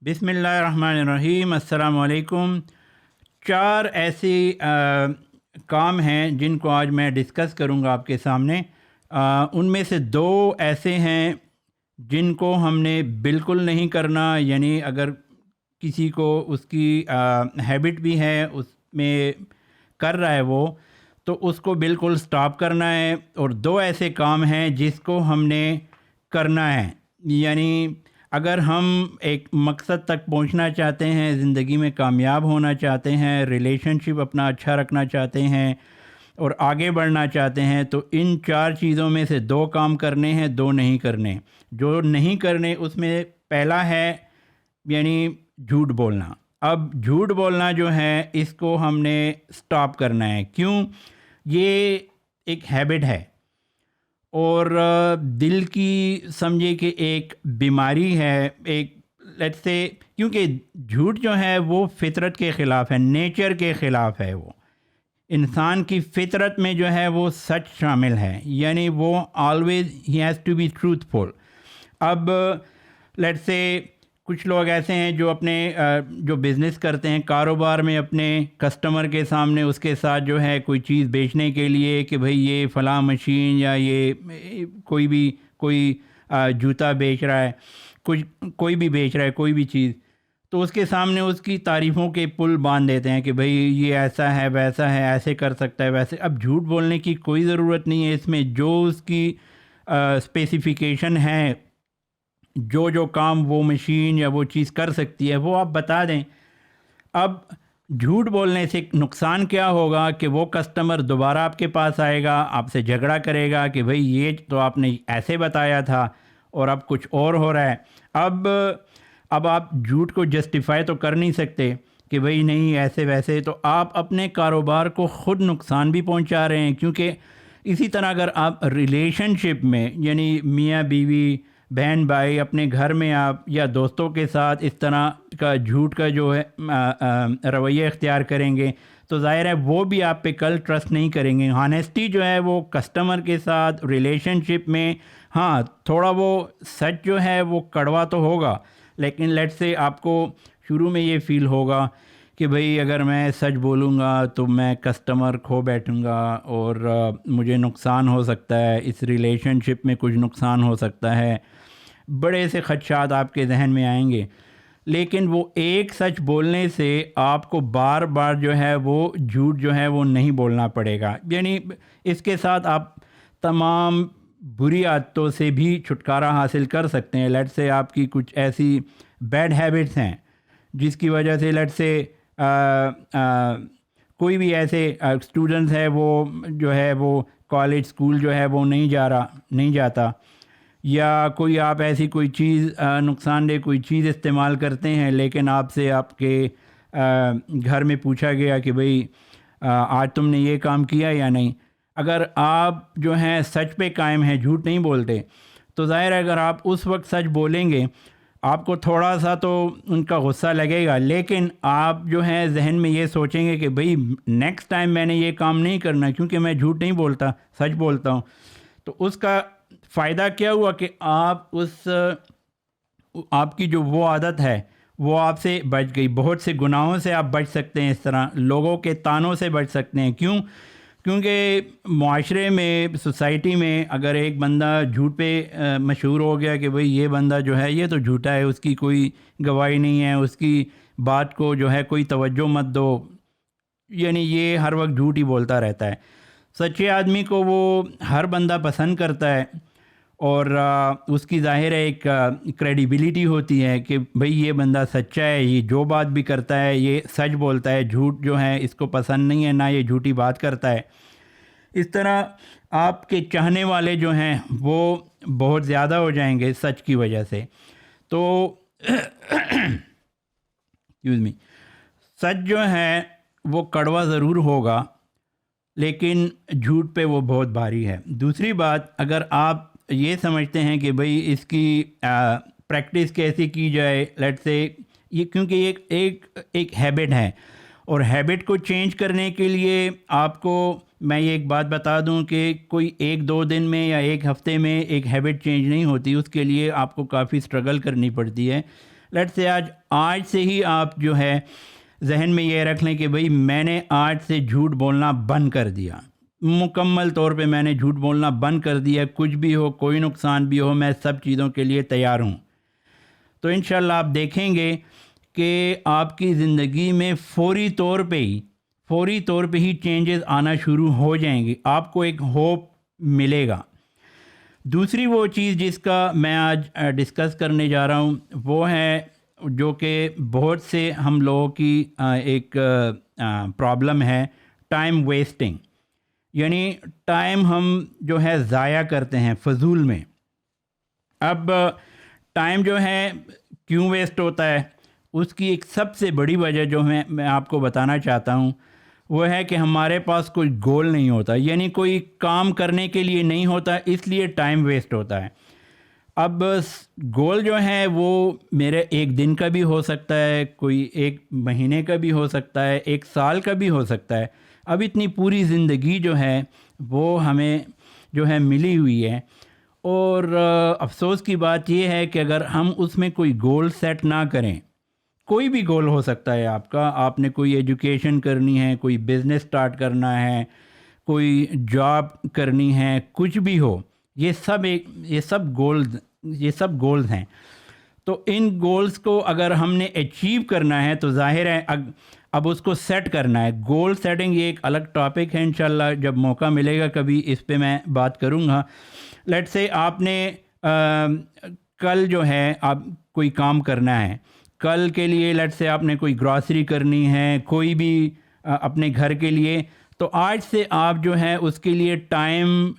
بسم اللہ الرحمن الرحیم۔ السلام علیکم۔ چار ایسی کام ہیں جن کو آج میں ڈسکس کروں گا آپ کے سامنے۔ ان میں سے دو ایسے ہیں جن کو ہم نے بالکل نہیں کرنا، یعنی اگر کسی کو اس کی ہیبٹ بھی ہے، اس میں کر رہا ہے وہ، تو اس کو بالکل سٹاپ کرنا ہے۔ اور دو ایسے کام ہیں جس کو ہم نے کرنا ہے، یعنی اگر ہم ایک مقصد تک پہنچنا چاہتے ہیں، زندگی میں کامیاب ہونا چاہتے ہیں، ریلیشن شپ اپنا اچھا رکھنا چاہتے ہیں اور آگے بڑھنا چاہتے ہیں، تو ان چار چیزوں میں سے دو کام کرنے ہیں، دو نہیں کرنے۔ جو نہیں کرنے اس میں پہلا ہے یعنی جھوٹ بولنا۔ اب جھوٹ بولنا جو ہے اس کو ہم نے سٹاپ کرنا ہے۔ کیوں؟ یہ ایک ہیبٹ ہے اور دل کی سمجھے کہ ایک بیماری ہے، ایک لیٹس سے، کیونکہ جھوٹ جو ہے وہ فطرت کے خلاف ہے، نیچر کے خلاف ہے۔ وہ انسان کی فطرت میں جو ہے وہ سچ شامل ہے، یعنی وہ آلویز ہی has to be truthful. اب لیٹس سے کچھ لوگ ایسے ہیں جو اپنے جو بزنس کرتے ہیں، کاروبار میں اپنے کسٹمر کے سامنے اس کے ساتھ جو ہے کوئی چیز بیچنے کے لیے کہ بھئی یہ فلاں مشین یا یہ کوئی جوتا بیچ رہا ہے، کوئی بھی بیچ رہا ہے کوئی بھی چیز، تو اس کے سامنے اس کی تعریفوں کے پل باندھ دیتے ہیں کہ بھئی یہ ایسا ہے ویسا ہے، ایسے کر سکتا ہے ویسے۔ اب جھوٹ بولنے کی کوئی ضرورت نہیں ہے اس میں۔ جو اس کی اسپیسیفیکیشن ہے، جو کام وہ مشین یا وہ چیز کر سکتی ہے، وہ آپ بتا دیں۔ اب جھوٹ بولنے سے نقصان کیا ہوگا کہ وہ کسٹمر دوبارہ آپ کے پاس آئے گا، آپ سے جھگڑا کرے گا کہ بھئی یہ تو آپ نے ایسے بتایا تھا اور اب کچھ اور ہو رہا ہے۔ اب آپ جھوٹ کو جسٹیفائی تو کر نہیں سکتے کہ بھئی نہیں ایسے ویسے، تو آپ اپنے کاروبار کو خود نقصان بھی پہنچا رہے ہیں۔ کیونکہ اسی طرح اگر آپ ریلیشن شپ میں، یعنی میاں بیوی، بہن بھائی، اپنے گھر میں آپ یا دوستوں کے ساتھ اس طرح کا جھوٹ کا جو ہے رویہ اختیار کریں گے، تو ظاہر ہے وہ بھی آپ پہ کل ٹرسٹ نہیں کریں گے۔ ہانیسٹی جو ہے وہ کسٹمر کے ساتھ ریلیشن شپ میں، ہاں تھوڑا وہ سچ جو ہے وہ کڑوا تو ہوگا، لیکن لیٹ سے آپ کو شروع میں یہ فیل ہوگا کہ بھئی اگر میں سچ بولوں گا تو میں کسٹمر کھو بیٹھوں گا اور مجھے نقصان ہو سکتا ہے، اس ریلیشن شپ میں کچھ نقصان ہو سکتا ہے، بڑے سے خدشات آپ کے ذہن میں آئیں گے۔ لیکن وہ ایک سچ بولنے سے آپ کو بار بار جو ہے وہ جھوٹ جو ہے وہ نہیں بولنا پڑے گا، یعنی اس کے ساتھ آپ تمام بری عادتوں سے بھی چھٹکارا حاصل کر سکتے ہیں۔ لیٹ سے آپ کی کچھ ایسی بیڈ ہیبٹس ہیں جس کی وجہ سے لیٹ سے کوئی بھی ایسے اسٹوڈنٹس ہے وہ جو ہے وہ کالج اسکول جو ہے وہ نہیں جاتا، یا کوئی آپ ایسی کوئی چیز نقصان دہ کوئی چیز استعمال کرتے ہیں، لیکن آپ سے آپ کے گھر میں پوچھا گیا کہ بھئی آج تم نے یہ کام کیا یا نہیں۔ اگر آپ جو ہیں سچ پہ قائم ہیں، جھوٹ نہیں بولتے، تو ظاہر ہے اگر آپ اس وقت سچ بولیں گے آپ کو تھوڑا سا تو ان کا غصہ لگے گا، لیکن آپ جو ہیں ذہن میں یہ سوچیں گے کہ بھئی نیکسٹ ٹائم میں نے یہ کام نہیں کرنا، کیونکہ میں جھوٹ نہیں بولتا، سچ بولتا ہوں۔ تو اس کا فائدہ کیا ہوا کہ آپ کی جو وہ عادت ہے وہ آپ سے بچ گئی۔ بہت سے گناہوں سے آپ بچ سکتے ہیں، اس طرح لوگوں کے طعنوں سے بچ سکتے ہیں۔ کیونکہ معاشرے میں، سوسائٹی میں اگر ایک بندہ جھوٹ پہ مشہور ہو گیا کہ بھئی یہ بندہ جو ہے یہ تو جھوٹا ہے، اس کی کوئی گواہی نہیں ہے، اس کی بات کو جو ہے کوئی توجہ مت دو، یعنی یہ ہر وقت جھوٹ ہی بولتا رہتا ہے۔ سچے آدمی کو وہ ہر بندہ پسند کرتا ہے اور اس کی ظاہر ہے ایک کریڈیبلٹی ہوتی ہے کہ بھئی یہ بندہ سچا ہے، یہ جو بات بھی کرتا ہے یہ سچ بولتا ہے، جھوٹ جو ہے اس کو پسند نہیں ہے، نہ یہ جھوٹی بات کرتا ہے۔ اس طرح آپ کے چاہنے والے جو ہیں وہ بہت زیادہ ہو جائیں گے سچ کی وجہ سے۔ تو سچ جو ہے وہ کڑوا ضرور ہوگا، لیکن جھوٹ پہ وہ بہت بھاری ہے۔ دوسری بات، اگر آپ یہ سمجھتے ہیں کہ بھئی اس کی پریکٹس کیسے کی جائے، لیٹ سے یہ کیونکہ یہ ایک ہیبٹ ہے، اور ہیبٹ کو چینج کرنے کے لیے آپ کو میں یہ ایک بات بتا دوں کہ کوئی ایک دو دن میں یا ایک ہفتے میں ایک ہیبٹ چینج نہیں ہوتی، اس کے لیے آپ کو کافی اسٹرگل کرنی پڑتی ہے۔ لیٹ سے آج سے ہی آپ جو ہے ذہن میں یہ رکھ لیں کہ بھئی میں نے آج سے جھوٹ بولنا بند کر دیا، مکمل طور پہ میں نے جھوٹ بولنا بند کر دیا، کچھ بھی ہو، کوئی نقصان بھی ہو، میں سب چیزوں کے لیے تیار ہوں. تو انشاءاللہ آپ دیکھیں گے کہ آپ کی زندگی میں فوری طور پہ ہی چینجز آنا شروع ہو جائیں گی، آپ کو ایک ہوپ ملے گا. دوسری وہ چیز جس کا میں آج ڈسکس کرنے جا رہا ہوں وہ ہے جو کہ بہت سے ہم لوگوں کی ایک پرابلم ہے، ٹائم ویسٹنگ. یعنی ٹائم ہم جو ہے ضائع کرتے ہیں فضول میں. اب ٹائم جو ہے کیوں ویسٹ ہوتا ہے، اس کی ایک سب سے بڑی وجہ جو میں آپ کو بتانا چاہتا ہوں وہ ہے کہ ہمارے پاس کوئی گول نہیں ہوتا، یعنی کوئی کام کرنے کے لیے نہیں ہوتا، اس لیے ٹائم ویسٹ ہوتا ہے. اب گول جو ہے وہ میرے ایک دن کا بھی ہو سکتا ہے، کوئی ایک مہینے کا بھی ہو سکتا ہے، ایک سال کا بھی ہو سکتا ہے. اب اتنی پوری زندگی جو ہے وہ ہمیں جو ہے ملی ہوئی ہے، اور افسوس کی بات یہ ہے کہ اگر ہم اس میں کوئی گول سیٹ نہ کریں، کوئی بھی گول ہو سکتا ہے آپ کا، آپ نے کوئی ایجوکیشن کرنی ہے، کوئی بزنس سٹارٹ کرنا ہے، کوئی جاب کرنی ہے، کچھ بھی ہو، یہ سب گولز ہیں. تو ان گولز کو اگر ہم نے اچیو کرنا ہے تو ظاہر ہے اب اس کو سیٹ کرنا ہے. گول سیٹنگ یہ ایک الگ ٹاپک ہے، انشاءاللہ جب موقع ملے گا کبھی اس پہ میں بات کروں گا. لیٹ سے آپ نے کل جو ہے آپ کوئی کام کرنا ہے، کل کے لیے لیٹ سے آپ نے کوئی گراسری کرنی ہے، کوئی بھی اپنے گھر کے لیے، تو آج سے آپ جو ہے اس کے لیے ٹائم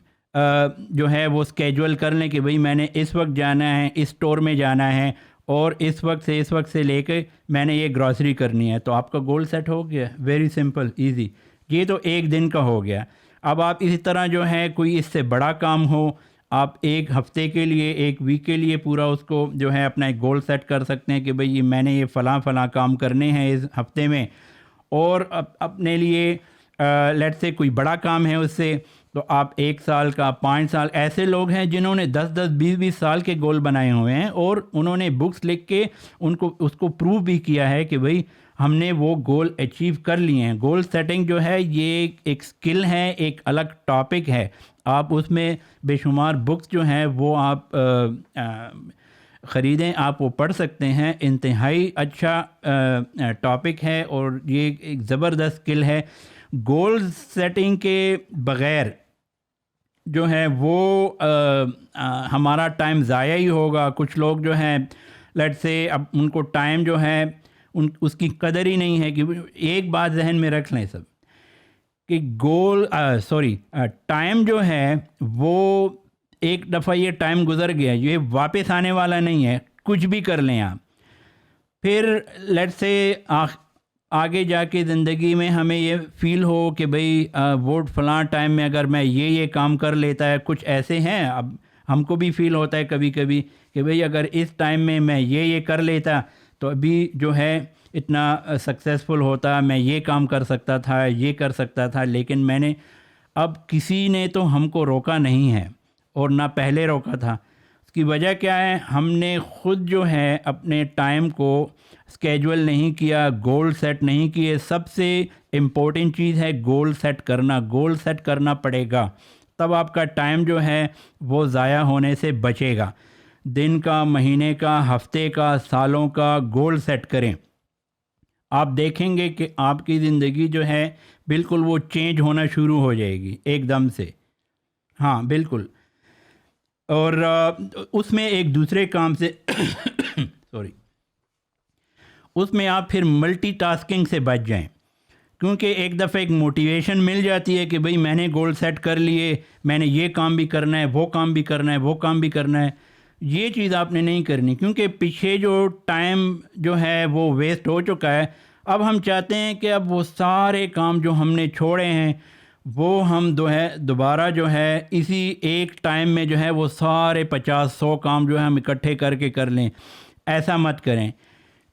جو ہے وہ اسکیجول کر لیں کہ بھئی میں نے اس وقت جانا ہے، اس اسٹور میں جانا ہے، اور اس وقت سے لے کے میں نے یہ گراسری کرنی ہے. تو آپ کا گول سیٹ ہو گیا، ویری سمپل ایزی. یہ تو ایک دن کا ہو گیا. اب آپ اسی طرح جو ہے کوئی اس سے بڑا کام ہو، آپ ایک ہفتے کے لیے، ایک ویک کے لیے پورا اس کو جو ہے اپنا ایک گول سیٹ کر سکتے ہیں کہ بھئی میں نے یہ فلاں کام کرنے ہیں اس ہفتے میں. اور اپنے لیے لیٹ سے کوئی بڑا کام ہے اس سے، تو آپ 1 سال کا، 5 سال، ایسے لوگ ہیں جنہوں نے 10 20 سال کے گول بنائے ہوئے ہیں، اور انہوں نے بکس لکھ کے اس کو پروو بھی کیا ہے کہ بھئی ہم نے وہ گول اچیو کر لیے ہیں. گول سیٹنگ جو ہے یہ ایک سکل ہے، ایک الگ ٹاپک ہے. آپ اس میں بے شمار بکس جو ہیں وہ آپ خریدیں، آپ وہ پڑھ سکتے ہیں. انتہائی اچھا ٹاپک ہے اور یہ ایک زبردست سکل ہے. گول سیٹنگ کے بغیر جو ہے وہ ہمارا ٹائم ضائع ہی ہوگا. کچھ لوگ جو ہیں لیٹ سے اب ان کو ٹائم جو ہے اس کی قدر ہی نہیں ہے. کہ ایک بات ذہن میں رکھ لیں سب کہ ٹائم جو ہے وہ ایک دفعہ یہ ٹائم گزر گیا، یہ واپس آنے والا نہیں ہے. کچھ بھی کر لیں آپ، پھر لیٹ سے آگے جا کے زندگی میں ہمیں یہ فیل ہو کہ بھئی وہ فلاں ٹائم میں اگر میں یہ کام کر لیتا ہے. کچھ ایسے ہیں، اب ہم کو بھی فیل ہوتا ہے کبھی کبھی کہ بھئی اگر اس ٹائم میں یہ کر لیتا تو ابھی جو ہے اتنا سکسیزفل ہوتا، میں یہ کام کر سکتا تھا، یہ کر سکتا تھا. لیکن میں نے اب کسی نے تو ہم کو روکا نہیں ہے، اور نہ پہلے روکا تھا. اس کی وجہ کیا ہے؟ ہم نے خود جو ہے اپنے ٹائم کو اسکیجول نہیں کیا، گول سیٹ نہیں کیے. سب سے امپورٹنٹ چیز ہے گول سیٹ کرنا. گول سیٹ کرنا پڑے گا، تب آپ کا ٹائم جو ہے وہ ضائع ہونے سے بچے گا. دن کا، مہینے کا، ہفتے کا، سالوں کا گول سیٹ کریں. آپ دیکھیں گے کہ آپ کی زندگی جو ہے بالکل وہ چینج ہونا شروع ہو جائے گی ایک دم سے. ہاں بالکل. اور اس میں ایک دوسرے کام سے اس میں آپ پھر ملٹی ٹاسکنگ سے بچ جائیں. کیونکہ ایک دفعہ ایک موٹیویشن مل جاتی ہے کہ بھئی میں نے گول سیٹ کر لیے، میں نے یہ کام بھی کرنا ہے، وہ کام بھی کرنا ہے، وہ کام بھی کرنا ہے. یہ چیز آپ نے نہیں کرنی، کیونکہ پیچھے جو ٹائم جو ہے وہ ویسٹ ہو چکا ہے. اب ہم چاہتے ہیں کہ اب وہ سارے کام جو ہم نے چھوڑے ہیں وہ ہم دوبارہ جو ہے اسی ایک ٹائم میں جو ہے وہ سارے 50-100 کام جو ہے ہم اکٹھے کر کے کر لیں. ایسا مت کریں،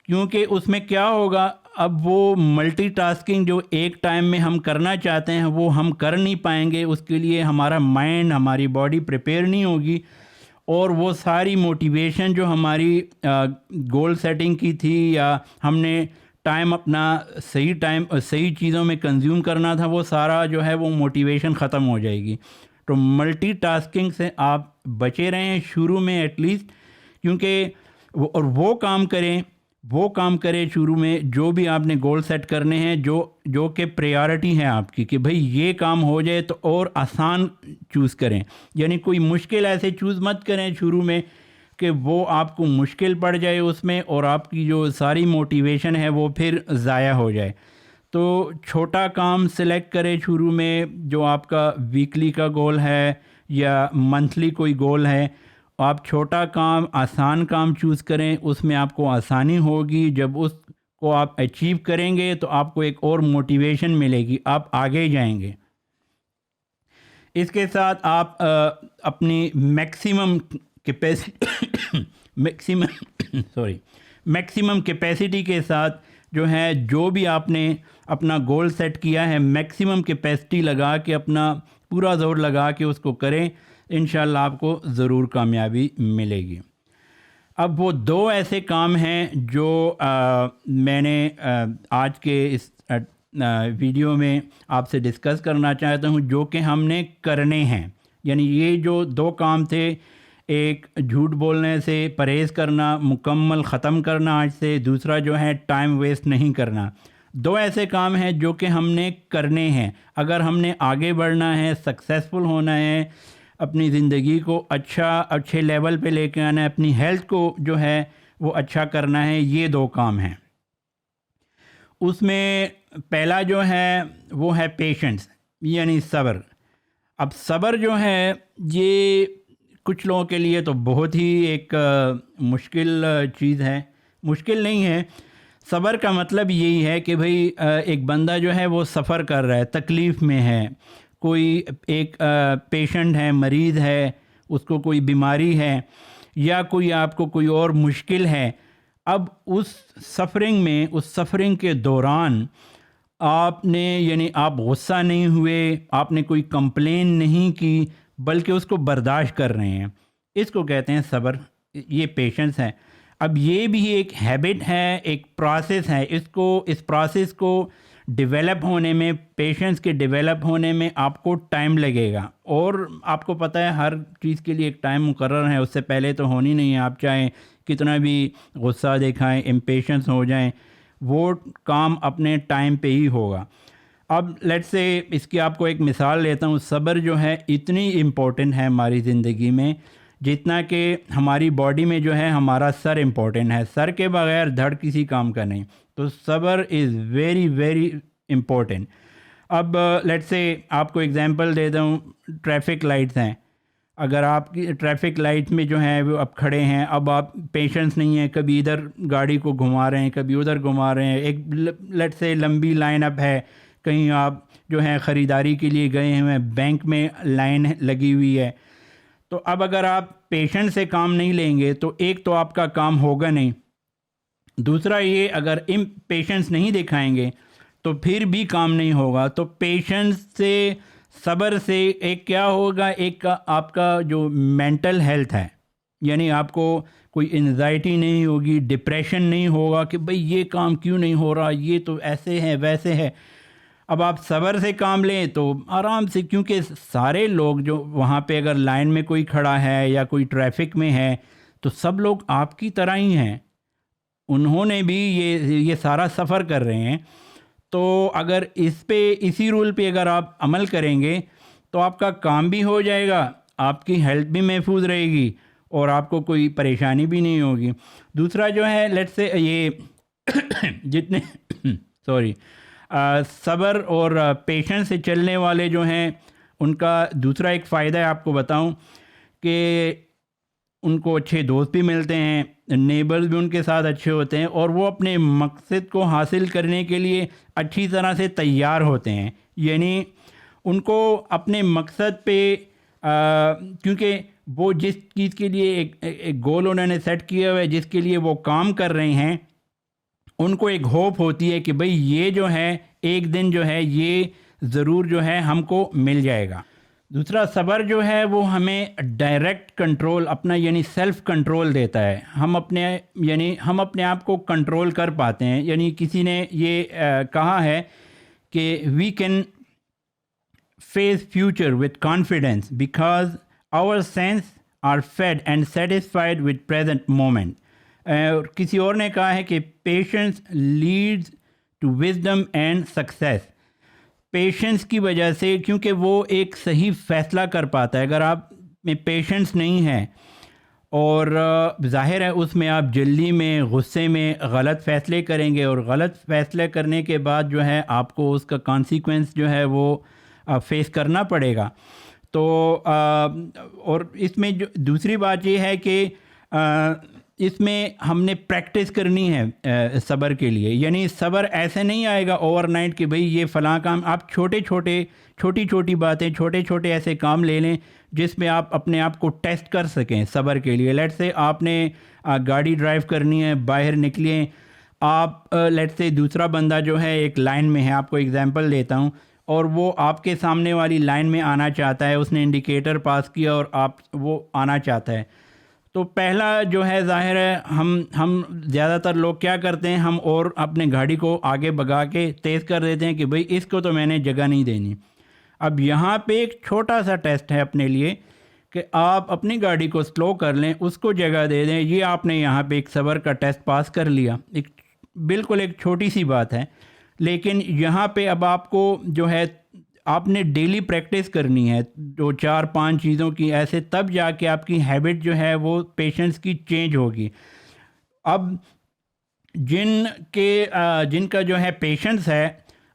کیونکہ اس میں کیا ہوگا، اب وہ ملٹی ٹاسکنگ جو ایک ٹائم میں ہم کرنا چاہتے ہیں وہ ہم کر نہیں پائیں گے. اس کے لیے ہمارا مائنڈ، ہماری باڈی پریپیئر نہیں ہوگی، اور وہ ساری موٹیویشن جو ہماری گول سیٹنگ کی تھی یا ہم نے ٹائم اپنا صحیح چیزوں میں کنزیوم کرنا تھا، وہ سارا جو ہے وہ موٹیویشن ختم ہو جائے گی. تو ملٹی ٹاسکنگ سے آپ بچے رہیں شروع میں ایٹ لیسٹ، کیونکہ اور وہ کام کریں شروع میں جو بھی آپ نے گول سیٹ کرنے ہیں، جو کہ پریارٹی ہے آپ کی، کہ بھئی یہ کام ہو جائے تو اور آسان چوز کریں. یعنی کوئی مشکل ایسے چوز مت کریں شروع میں کہ وہ آپ کو مشکل پڑ جائے اس میں، اور آپ کی جو ساری موٹیویشن ہے وہ پھر ضائع ہو جائے. تو چھوٹا کام سلیکٹ کریں شروع میں، جو آپ کا ویکلی کا گول ہے یا منتھلی کوئی گول ہے. آپ چھوٹا کام، آسان کام چوز کریں، اس میں آپ کو آسانی ہوگی. جب اس کو آپ اچیو کریں گے تو آپ کو ایک اور موٹیویشن ملے گی، آپ آگے جائیں گے. اس کے ساتھ آپ اپنی میکسیمم کیپیسٹی کے ساتھ جو ہے، جو بھی آپ نے اپنا گول سیٹ کیا ہے، میکسیمم کیپیسٹی لگا کے، اپنا پورا زور لگا کے اس کو کریں. انشاءاللہ آپ کو ضرور کامیابی ملے گی. اب وہ 2 ایسے کام ہیں جو میں نے آج کے اس ویڈیو میں آپ سے ڈسکس کرنا چاہتا ہوں، جو کہ ہم نے کرنے ہیں. یعنی یہ جو 2 کام تھے، ایک جھوٹ بولنے سے پرہیز کرنا، مکمل ختم کرنا آج سے. دوسرا جو ہے ٹائم ویسٹ نہیں کرنا. 2 ایسے کام ہیں جو کہ ہم نے کرنے ہیں. اگر ہم نے آگے بڑھنا ہے، سکسیزفل ہونا ہے، اپنی زندگی کو اچھے لیول پہ لے کے آنا ہے، اپنی ہیلتھ کو جو ہے وہ اچھا کرنا ہے، یہ 2 کام ہیں. اس میں پہلا جو ہے وہ ہے پیشنس، یعنی صبر. اب صبر جو ہے یہ کچھ لوگوں کے لیے تو بہت ہی ایک مشکل چیز ہے. مشکل نہیں ہے، صبر کا مطلب یہی ہے کہ بھئی ایک بندہ جو ہے وہ سفر کر رہا ہے، تکلیف میں ہے، کوئی ایک پیشنٹ ہے، مریض ہے، اس کو کوئی بیماری ہے، یا کوئی آپ کو کوئی اور مشکل ہے. اب اس سفرنگ کے دوران آپ نے، یعنی آپ غصہ نہیں ہوئے، آپ نے کوئی کمپلین نہیں کی، بلکہ اس کو برداشت کر رہے ہیں. اس کو کہتے ہیں صبر، یہ پیشنس ہے. اب یہ بھی ایک ہیبٹ ہے، ایک پروسیس ہے. اس پروسیس کو ڈیولپ ہونے میں، پیشنس کے ڈیولپ ہونے میں آپ کو ٹائم لگے گا. اور آپ کو پتہ ہے ہر چیز کے لیے ایک ٹائم مقرر ہے، اس سے پہلے تو ہونی نہیں ہے. آپ چاہیں کتنا بھی غصہ دکھائیں، امپیشنس ہو جائیں، وہ کام اپنے ٹائم پہ ہی ہوگا. اب لیٹس سے اس کی آپ کو ایک مثال لیتا ہوں. صبر جو ہے اتنی امپورٹنٹ ہے ہماری زندگی میں، جتنا کہ ہماری باڈی میں جو ہے ہمارا سر امپورٹنٹ ہے. سر کے بغیر دھڑ کسی کام کا نہیں. تو صبر از ویری ویری امپورٹنٹ. اب لیٹس سے آپ کو ایگزامپل دیتا ہوں. ٹریفک لائٹس ہیں، اگر آپ کی ٹریفک لائٹ میں جو ہیں وہ اب کھڑے ہیں، اب آپ پیشنس نہیں ہے، کبھی ادھر گاڑی کو گھما رہے ہیں، کبھی ادھر گھما رہے ہیں، ایک لیٹ سے لمبی لائن اپ ہے، کہیں آپ جو ہے خریداری کے لیے گئے ہیں، بینک میں لائن لگی ہوئی ہے. تو اب اگر آپ پیشنس سے کام نہیں لیں گے تو ایک تو آپ کا کام ہوگا نہیں. دوسرا یہ، اگر پیشنس نہیں دکھائیں گے تو پھر بھی کام نہیں ہوگا. تو پیشنس سے، صبر سے ایک کیا ہوگا، ایک آپ کا جو مینٹل ہیلتھ ہے، یعنی آپ کو کوئی انزائٹی نہیں ہوگی، ڈپریشن نہیں ہوگا کہ بھئی یہ کام کیوں نہیں ہو رہا، یہ تو ایسے ہے ویسے ہے. اب آپ صبر سے کام لیں تو آرام سے، کیونکہ سارے لوگ جو وہاں پہ اگر لائن میں کوئی کھڑا ہے یا کوئی ٹریفک میں ہے تو سب لوگ آپ کی طرح ہی ہیں، انہوں نے بھی یہ سارا سفر کر رہے ہیں. تو اگر اسی رول پہ اگر آپ عمل کریں گے تو آپ کا کام بھی ہو جائے گا، آپ کی ہیلتھ بھی محفوظ رہے گی، اور آپ کو کوئی پریشانی بھی نہیں ہوگی. دوسرا جو ہے لیٹ سے یہ جتنے صبر اور پیشنس سے چلنے والے جو ہیں، ان کا دوسرا ایک فائدہ ہے آپ کو بتاؤں کہ ان کو اچھے دوست بھی ملتے ہیں، نیبرز بھی ان کے ساتھ اچھے ہوتے ہیں، اور وہ اپنے مقصد کو حاصل کرنے کے لیے اچھی طرح سے تیار ہوتے ہیں. یعنی ان کو اپنے مقصد پہ کیونکہ وہ جس چیز کے لیے ایک گول انہوں نے سیٹ کیا ہوا ہے، جس کے لیے وہ کام کر رہے ہیں، ان کو ایک ہوپ ہوتی ہے کہ بھئی یہ جو ہے ایک دن جو ہے یہ ضرور جو ہے ہم کو مل جائے گا. دوسرا صبر جو ہے وہ ہمیں ڈائریکٹ کنٹرول اپنا یعنی سیلف کنٹرول دیتا ہے. ہم اپنے آپ کو کنٹرول کر پاتے ہیں. یعنی کسی نے یہ کہا ہے کہ we can face future with confidence because our sense are fed and satisfied with present moment. اور کسی اور نے کہا ہے کہ patience leads to wisdom and success. Patience کی وجہ سے, کیونکہ وہ ایک صحیح فیصلہ کر پاتا ہے. اگر آپ میں پیشنس نہیں ہے اور ظاہر ہے اس میں آپ جلدی میں غصے میں غلط فیصلے کریں گے, اور غلط فیصلے کرنے کے بعد جو ہے آپ کو اس کا کانسیکوینس جو ہے وہ فیس کرنا پڑے گا. تو اور اس میں جو دوسری بات یہ ہے کہ اس میں ہم نے پریکٹس کرنی ہے صبر کے لیے. یعنی صبر ایسے نہیں آئے گا اوور نائٹ کہ بھئی یہ فلاں کام. آپ چھوٹی چھوٹی باتیں, چھوٹے چھوٹے ایسے کام لے لیں جس میں آپ اپنے آپ کو ٹیسٹ کر سکیں صبر کے لیے. لیٹ سے آپ نے گاڑی ڈرائیو کرنی ہے, باہر نکلیں آپ, لیٹ سے دوسرا بندہ جو ہے ایک لائن میں ہے, آپ کو اگزامپل دیتا ہوں, اور وہ آپ کے سامنے والی لائن میں آنا چاہتا ہے, اس نے انڈیکیٹر پاس کیا اور وہ آنا چاہتا ہے. تو پہلا جو ہے ظاہر ہے ہم زیادہ تر لوگ کیا کرتے ہیں, ہم اور اپنے گاڑی کو آگے بگا کے تیز کر دیتے ہیں کہ بھئی اس کو تو میں نے جگہ نہیں دینی. اب یہاں پہ ایک چھوٹا سا ٹیسٹ ہے اپنے لیے کہ آپ اپنی گاڑی کو سلو کر لیں, اس کو جگہ دے دیں. یہ آپ نے یہاں پہ ایک صبر کا ٹیسٹ پاس کر لیا. بالکل ایک چھوٹی سی بات ہے, لیکن یہاں پہ اب آپ کو جو ہے آپ نے ڈیلی پریکٹس کرنی ہے 2-4-5 چیزوں کی, ایسے تب جا کے آپ کی ہیبٹ جو ہے وہ پیشنس کی چینج ہوگی. اب جن کا جو ہے پیشنس ہے,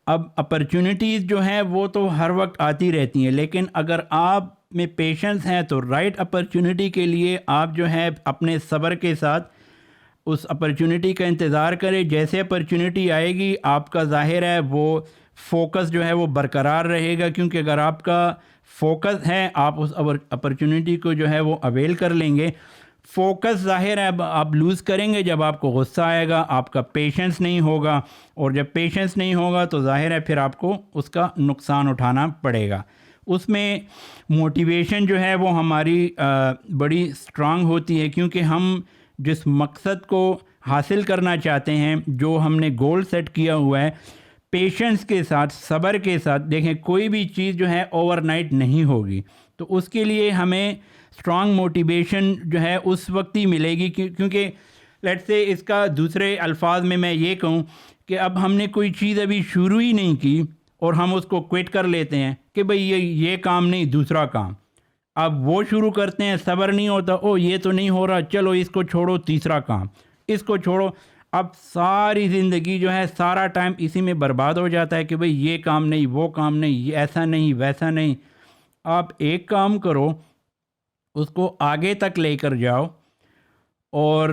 اب اپرچونٹیز جو ہیں وہ تو ہر وقت آتی رہتی ہیں, لیکن اگر آپ میں پیشنس ہیں تو رائٹ اپرچونٹی کے لیے آپ جو ہے اپنے صبر کے ساتھ اس اپرچونٹی کا انتظار کریں. جیسے اپرچونٹی آئے گی آپ کا ظاہر ہے وہ فوکس جو ہے وہ برقرار رہے گا, کیونکہ اگر آپ کا فوکس ہے آپ اس اپرچونٹی کو جو ہے وہ اویل کر لیں گے. فوکس ظاہر ہے آپ لوز کریں گے جب آپ کو غصہ آئے گا, آپ کا پیشنس نہیں ہوگا, اور جب پیشنس نہیں ہوگا تو ظاہر ہے پھر آپ کو اس کا نقصان اٹھانا پڑے گا. اس میں موٹیویشن جو ہے وہ ہماری بڑی اسٹرانگ ہوتی ہے, کیونکہ ہم جس مقصد کو حاصل کرنا چاہتے ہیں, جو ہم نے گول سیٹ کیا ہوا ہے, پیشنس کے ساتھ, صبر کے ساتھ, دیکھیں کوئی بھی چیز جو ہے اوور نائٹ نہیں ہوگی. تو اس کے لیے ہمیں اسٹرانگ موٹیویشن جو ہے اس وقت ہی ملے گی, کیونکہ لیٹ سے اس کا دوسرے الفاظ میں یہ کہوں کہ اب ہم نے کوئی چیز ابھی شروع ہی نہیں کی اور ہم اس کو کوئٹ کر لیتے ہیں کہ بھئی یہ کام نہیں دوسرا کام. اب وہ شروع کرتے ہیں, صبر نہیں ہوتا, یہ تو نہیں ہو رہا, چلو اس کو چھوڑو, تیسرا کام, اس کو چھوڑو. اب ساری زندگی جو ہے سارا ٹائم اسی میں برباد ہو جاتا ہے کہ بھئی یہ کام نہیں, وہ کام نہیں, یہ ایسا نہیں, ویسا نہیں. آپ ایک کام کرو, اس کو آگے تک لے کر جاؤ اور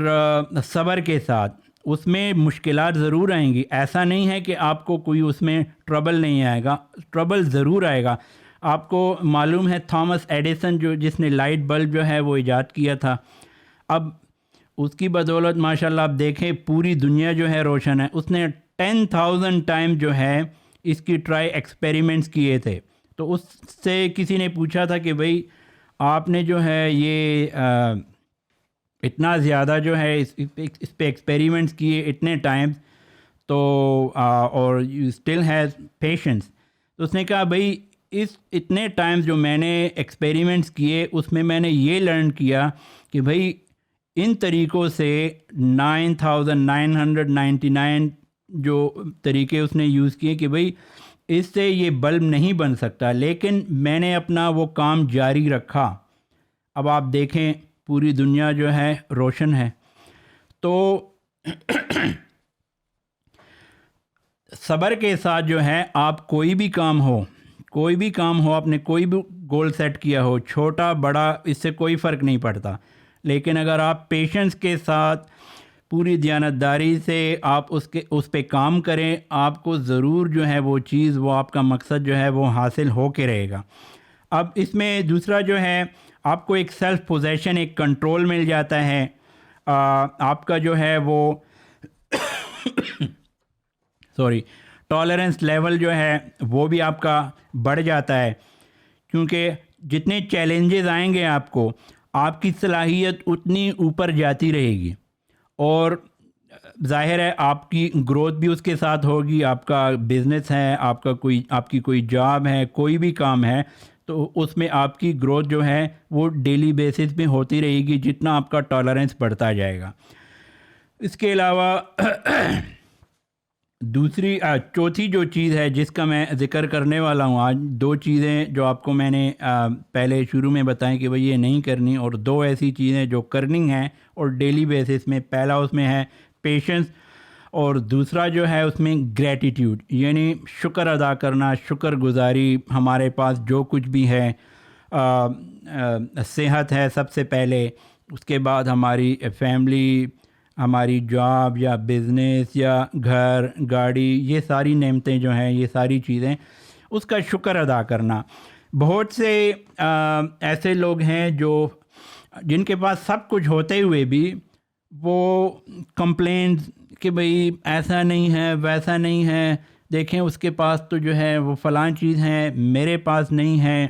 صبر کے ساتھ. اس میں مشکلات ضرور آئیں گی, ایسا نہیں ہے کہ آپ کو کوئی اس میں ٹربل نہیں آئے گا, ٹربل ضرور آئے گا. آپ کو معلوم ہے تھامس ایڈیسن جس نے لائٹ بلب جو ہے وہ ایجاد کیا تھا, اب اس کی بدولت ماشاءاللہ آپ دیکھیں پوری دنیا جو ہے روشن ہے. اس نے 10,000 ٹائم جو ہے اس کی ٹرائی ایکسپیریمنٹس کیے تھے. تو اس سے کسی نے پوچھا تھا کہ بھئی آپ نے جو ہے یہ اتنا زیادہ جو ہے اس پہ ایکسپیریمنٹس کیے اتنے ٹائمز, تو اور یو اسٹل ہیز پیشنس. تو اس نے کہا بھئی اس اتنے ٹائمز جو میں نے ایکسپیریمنٹس کیے اس میں میں نے یہ لرن کیا کہ بھئی ان طریقوں سے 9,999 جو طریقے اس نے یوز کیے کہ بھئی اس سے یہ بلب نہیں بن سکتا, لیکن میں نے اپنا وہ کام جاری رکھا. اب آپ دیکھیں پوری دنیا جو ہے روشن ہے. تو صبر کے ساتھ جو ہے آپ کوئی بھی کام ہو, آپ نے کوئی بھی گول سیٹ کیا ہو, چھوٹا بڑا اس سے کوئی فرق نہیں پڑتا, لیکن اگر آپ پیشنس کے ساتھ پوری دیانتداری سے آپ اس پہ کام کریں, آپ کو ضرور جو ہے وہ چیز, وہ آپ کا مقصد جو ہے وہ حاصل ہو کے رہے گا. اب اس میں دوسرا جو ہے آپ کو ایک سیلف پوزیشن, ایک کنٹرول مل جاتا ہے. آپ کا جو ہے وہ ٹالرنس لیول جو ہے وہ بھی آپ کا بڑھ جاتا ہے, کیونکہ جتنے چیلنجز آئیں گے آپ کو، آپ کی صلاحیت اتنی اوپر جاتی رہے گی، اور ظاہر ہے آپ کی گروتھ بھی اس کے ساتھ ہوگی. آپ کا بزنس ہے، آپ کی کوئی جاب ہے، کوئی بھی کام ہے، تو اس میں آپ کی گروتھ جو ہے وہ ڈیلی بیسس پہ ہوتی رہے گی جتنا آپ کا ٹالرنس بڑھتا جائے گا. اس کے علاوہ چوتھی جو چیز ہے جس کا میں ذکر کرنے والا ہوں آج، دو چیزیں جو آپ کو میں نے پہلے شروع میں بتائیں کہ بھئی یہ نہیں کرنی، اور دو ایسی چیزیں جو کرنی ہیں اور ڈیلی بیسس میں. پہلا اس میں ہے پیشنس، اور دوسرا جو ہے اس میں گریٹیٹیوڈ، یعنی شکر ادا کرنا، شکر گزاری. ہمارے پاس جو کچھ بھی ہے، صحت ہے سب سے پہلے، اس کے بعد ہماری فیملی، ہماری جاب یا بزنس یا گھر گاڑی، یہ ساری نعمتیں جو ہیں، یہ ساری چیزیں، اس کا شکر ادا کرنا. بہت سے ایسے لوگ ہیں جن کے پاس سب کچھ ہوتے ہوئے بھی وہ کمپلینز کہ بھئی ایسا نہیں ہے، ویسا نہیں ہے، دیکھیں اس کے پاس تو جو ہے وہ فلاں چیز ہے، میرے پاس نہیں ہے.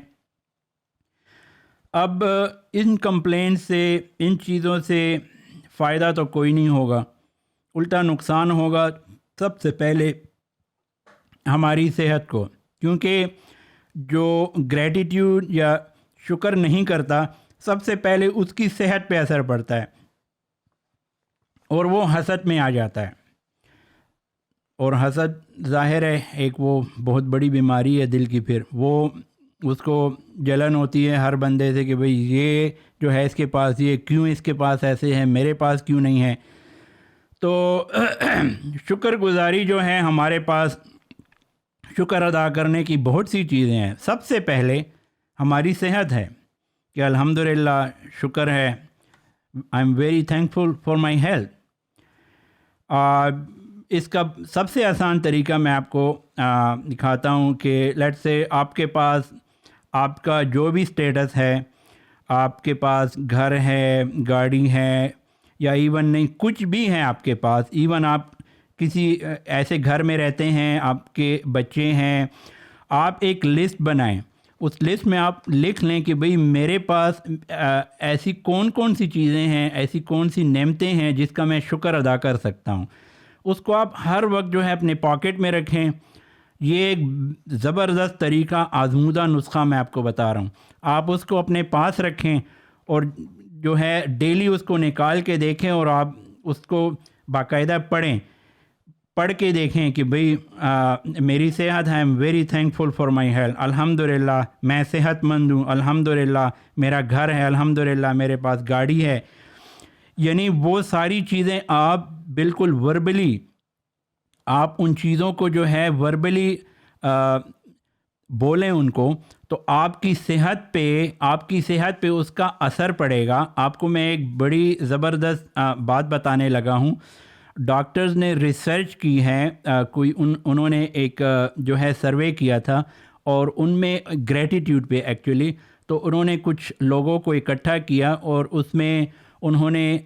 اب ان کمپلینٹ سے، ان چیزوں سے فائدہ تو کوئی نہیں ہوگا، الٹا نقصان ہوگا سب سے پہلے ہماری صحت کو. کیونکہ جو گریٹیٹیوڈ یا شکر نہیں کرتا، سب سے پہلے اس کی صحت پہ اثر پڑتا ہے، اور وہ حسد میں آ جاتا ہے. اور حسد ظاہر ہے ایک وہ بہت بڑی بیماری ہے دل کی. پھر وہ اس کو جلن ہوتی ہے ہر بندے سے کہ بھئی یہ جو ہے اس کے پاس، یہ کیوں اس کے پاس ایسے ہے، میرے پاس کیوں نہیں ہے. تو شکر گزاری جو ہے، ہمارے پاس شکر ادا کرنے کی بہت سی چیزیں ہیں. سب سے پہلے ہماری صحت ہے کہ الحمدللہ شکر ہے، I am very thankful for my health. اس کا سب سے آسان طریقہ میں آپ کو دکھاتا ہوں کہ لیٹ سے آپ کے پاس آپ کا جو بھی سٹیٹس ہے، آپ کے پاس گھر ہے، گاڑی ہے، یا ایون نہیں کچھ بھی ہے آپ کے پاس، ایون آپ کسی ایسے گھر میں رہتے ہیں، آپ کے بچے ہیں، آپ ایک لسٹ بنائیں. اس لسٹ میں آپ لکھ لیں کہ بھئی میرے پاس ایسی کون کون سی چیزیں ہیں، ایسی کون سی نعمتیں ہیں جس کا میں شکر ادا کر سکتا ہوں. اس کو آپ ہر وقت جو ہے اپنے پاکٹ میں رکھیں. یہ ایک زبردست طریقہ، آزمودہ نسخہ میں آپ کو بتا رہا ہوں. آپ اس کو اپنے پاس رکھیں، اور جو ہے ڈیلی اس کو نکال کے دیکھیں، اور آپ اس کو باقاعدہ پڑھ کے دیکھیں کہ بھئی میری صحت ہے، I am very thankful for my health, الحمدللہ میں صحت مند ہوں، الحمدللہ میرا گھر ہے، الحمدللہ میرے پاس گاڑی ہے. یعنی وہ ساری چیزیں آپ بالکل وربلی، آپ ان چیزوں کو جو ہے وربلی بولیں ان کو، تو آپ کی صحت پہ اس کا اثر پڑے گا. آپ کو میں ایک بڑی زبردست بات بتانے لگا ہوں. ڈاکٹرز نے ریسرچ کی ہے، انہوں نے ایک جو ہے سروے کیا تھا، اور ان میں گریٹیٹیوڈ پہ ایکچولی، تو انہوں نے کچھ لوگوں کو اکٹھا کیا، اور اس میں انہوں نے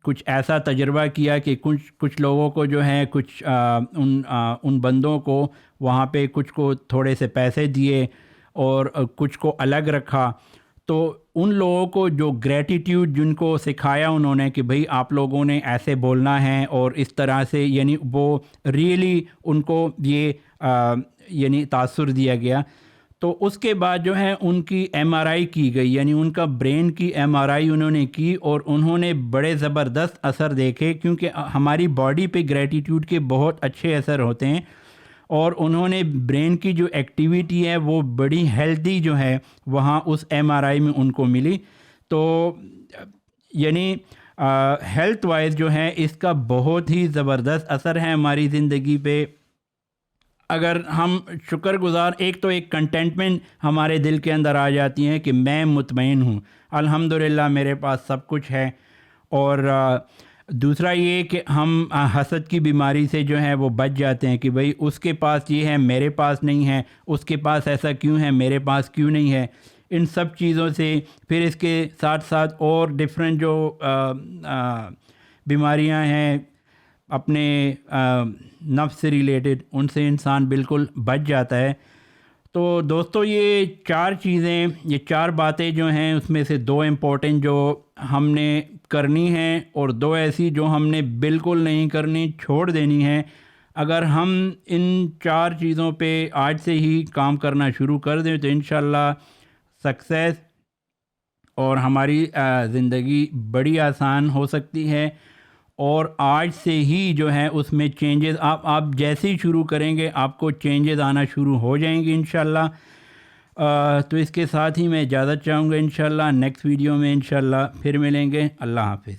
کچھ ایسا تجربہ کیا کہ کچھ لوگوں کو جو ہے ان بندوں کو وہاں پہ کچھ کو تھوڑے سے پیسے دیے، اور کچھ کو الگ رکھا. تو ان لوگوں کو جو گریٹیٹیوڈ جن کو سکھایا انہوں نے کہ بھئی آپ لوگوں نے ایسے بولنا ہے اور اس طرح سے، یعنی وہ ریئلی ان کو یہ یعنی تاثر دیا گیا. تو اس کے بعد جو ہے ان کی ایم آر آئی کی گئی، یعنی ان کا برین کی ایم آر آئی انہوں نے کی، اور انہوں نے بڑے زبردست اثر دیکھے. کیونکہ ہماری باڈی پہ گریٹیٹیوڈ کے بہت اچھے اثر ہوتے ہیں، اور انہوں نے برین کی جو ایکٹیویٹی ہے وہ بڑی ہیلدی جو ہے وہاں اس ایم آر آئی میں ان کو ملی. تو یعنی ہیلتھ وائز جو ہے اس کا بہت ہی زبردست اثر ہے ہماری زندگی پہ. اگر ہم شکر گزار، ایک کنٹینٹمنٹ ہمارے دل کے اندر آ جاتی ہے کہ میں مطمئن ہوں، الحمدللہ میرے پاس سب کچھ ہے. اور دوسرا یہ کہ ہم حسد کی بیماری سے جو ہے وہ بچ جاتے ہیں کہ بھئی اس کے پاس یہ ہے، میرے پاس نہیں ہے، اس کے پاس ایسا کیوں ہے، میرے پاس کیوں نہیں ہے. ان سب چیزوں سے پھر اس کے ساتھ ساتھ اور ڈفرینٹ جو بیماریاں ہیں اپنے نفس سے ریلیٹڈ، ان سے انسان بالکل بچ جاتا ہے. تو دوستو یہ 4 چیزیں، یہ 4 باتیں جو ہیں اس میں سے 2 امپورٹنٹ جو ہم نے کرنی ہیں اور 2 ایسی جو ہم نے بالکل نہیں کرنی، چھوڑ دینی ہے۔ اگر ہم ان 4 چیزوں پہ آج سے ہی کام کرنا شروع کر دیں تو انشاءاللہ سکسیس اور ہماری زندگی بڑی آسان ہو سکتی ہے، اور آج سے ہی جو ہے اس میں چینجز آپ جیسے ہی شروع کریں گے آپ کو چینجز آنا شروع ہو جائیں گے انشاءاللہ۔ تو اس کے ساتھ ہی میں اجازت چاہوں گا، انشاءاللہ نیکسٹ ویڈیو میں انشاءاللہ پھر ملیں گے۔ اللہ حافظ۔